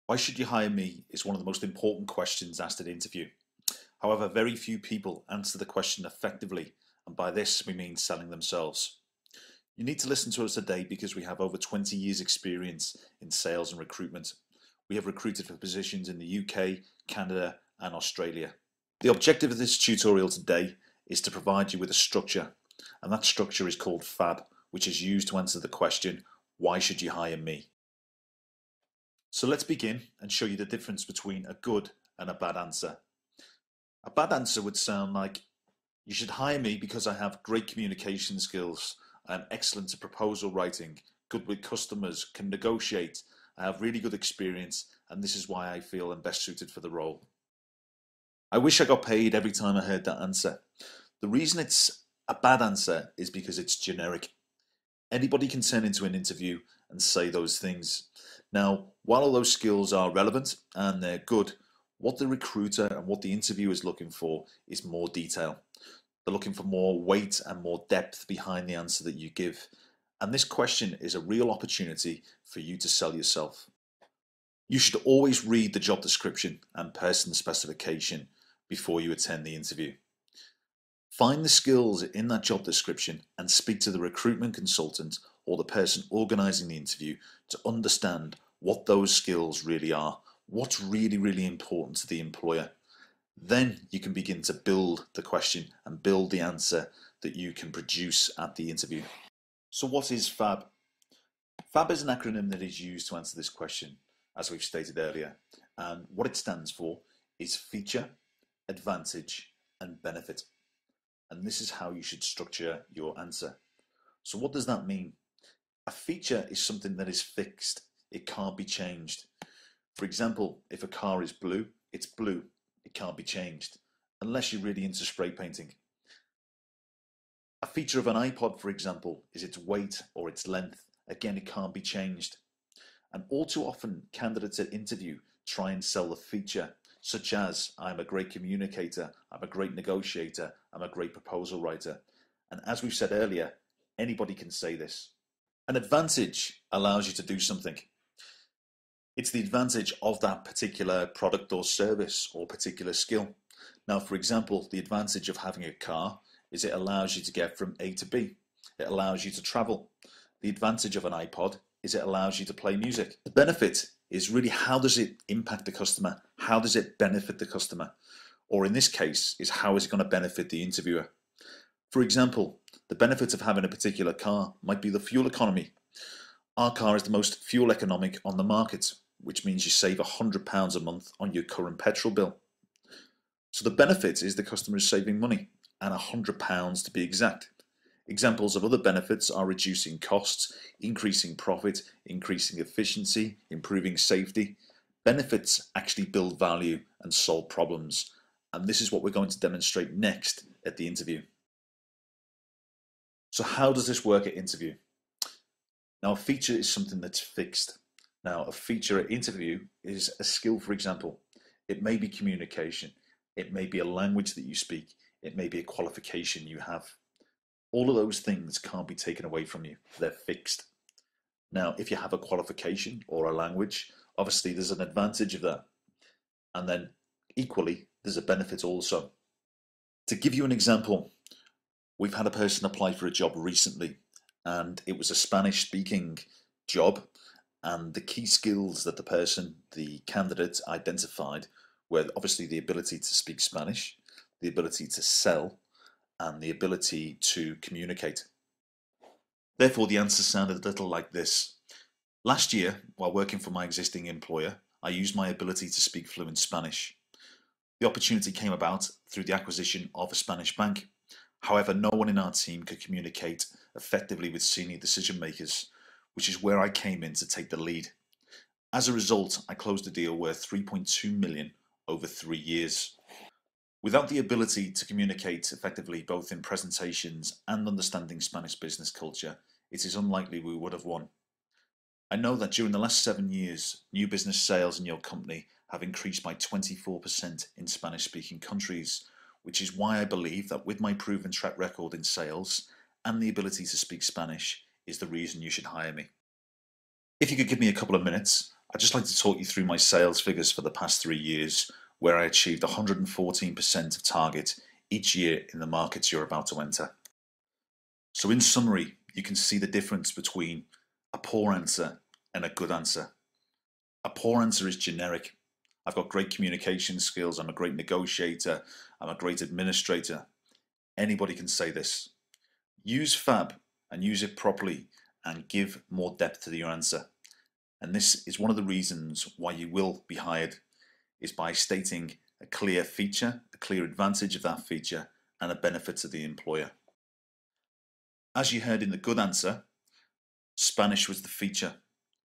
Why should you hire me is one of the most important questions asked at interview. However, very few people answer the question effectively, and by this we mean selling themselves. You need to listen to us today because we have over 20 years experience in sales and recruitment. We have recruited for positions in the UK, Canada and Australia. The objective of this tutorial today is to provide you with a structure, and that structure is called FAB, which is used to answer the question, why should you hire me? So let's begin and show you the difference between a good and a bad answer. A bad answer would sound like, you should hire me because I have great communication skills, I'm excellent at proposal writing, good with customers, can negotiate, I have really good experience, and this is why I feel I'm best suited for the role. I wish I got paid every time I heard that answer. The reason it's a bad answer is because it's generic. Anybody can turn into an interview and say those things. Now, while all those skills are relevant and they're good, what the recruiter and what the interviewer is looking for is more detail. They're looking for more weight and more depth behind the answer that you give. And this question is a real opportunity for you to sell yourself. You should always read the job description and person specification before you attend the interview. Find the skills in that job description and speak to the recruitment consultant or the person organising the interview to understand what those skills really are, what's really important to the employer. Then you can begin to build the question and build the answer that you can produce at the interview. So what is FAB? FAB is an acronym that is used to answer this question, as we've stated earlier, and what it stands for is feature, advantage and benefit. And this is how you should structure your answer. So what does that mean? A feature is something that is fixed. It can't be changed. For example, if a car is blue, it's blue. It can't be changed, unless you're really into spray painting. A feature of an iPod, for example, is its weight or its length. Again, it can't be changed. And all too often, candidates at interview try and sell the feature, such as, I'm a great communicator, I'm a great negotiator, I'm a great proposal writer. And as we've said earlier, anybody can say this. An advantage allows you to do something. It's the advantage of that particular product or service or particular skill. Now, for example, the advantage of having a car is it allows you to get from A to B. It allows you to travel. The advantage of an iPod is it allows you to play music. The benefit is really, how does it impact the customer? How does it benefit the customer? Or in this case, is how is it going to benefit the interviewer? For example, the benefit of having a particular car might be the fuel economy. Our car is the most fuel economic on the market, which means you save £100 a month on your current petrol bill. So the benefit is the customer is saving money, and £100 to be exact. Examples of other benefits are reducing costs, increasing profit, increasing efficiency, improving safety. Benefits actually build value and solve problems, and this is what we're going to demonstrate next at the interview. So how does this work at interview? Now, a feature is something that's fixed. Now, a feature at interview is a skill, for example. It may be communication, it may be a language that you speak, it may be a qualification you have. All of those things can't be taken away from you. They're fixed. Now, if you have a qualification or a language, obviously there's an advantage of that. And then equally, there's a benefit also. To give you an example, we've had a person apply for a job recently, and it was a Spanish-speaking job. And the key skills that the candidate identified were obviously the ability to speak Spanish, the ability to sell, and the ability to communicate. Therefore, the answer sounded a little like this. Last year, while working for my existing employer, I used my ability to speak fluent Spanish. The opportunity came about through the acquisition of a Spanish bank. However, no one in our team could communicate effectively with senior decision makers, which is where I came in to take the lead. As a result, I closed a deal worth $3.2 million over 3 years. Without the ability to communicate effectively both in presentations and understanding Spanish business culture, it is unlikely we would have won. I know that during the last 7 years, new business sales in your company have increased by 24% in Spanish-speaking countries, which is why I believe that with my proven track record in sales and the ability to speak Spanish is the reason you should hire me. If you could give me a couple of minutes, I'd just like to talk you through my sales figures for the past 3 years, where I achieved 114% of target each year in the markets you're about to enter. So in summary, you can see the difference between a poor answer and a good answer. A poor answer is generic. I've got great communication skills, I'm a great negotiator, I'm a great administrator. Anybody can say this. Use FAB and use it properly and give more depth to your answer. And this is one of the reasons why you will be hired, is by stating a clear feature, a clear advantage of that feature, and a benefit to the employer. As you heard in the good answer, Spanish was the feature,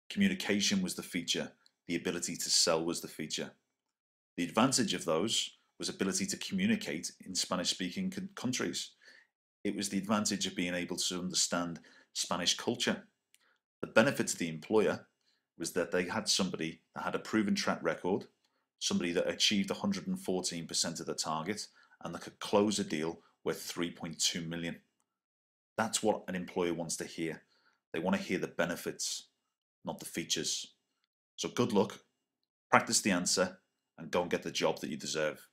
communication was the feature, the ability to sell was the feature. The advantage of those was ability to communicate in Spanish-speaking countries. It was the advantage of being able to understand Spanish culture. The benefit to the employer was that they had somebody that had a proven track record, somebody that achieved 114% of the target, and that could close a deal worth 3.2 million. That's what an employer wants to hear. They want to hear the benefits, not the features. So good luck, practice the answer, and go and get the job that you deserve.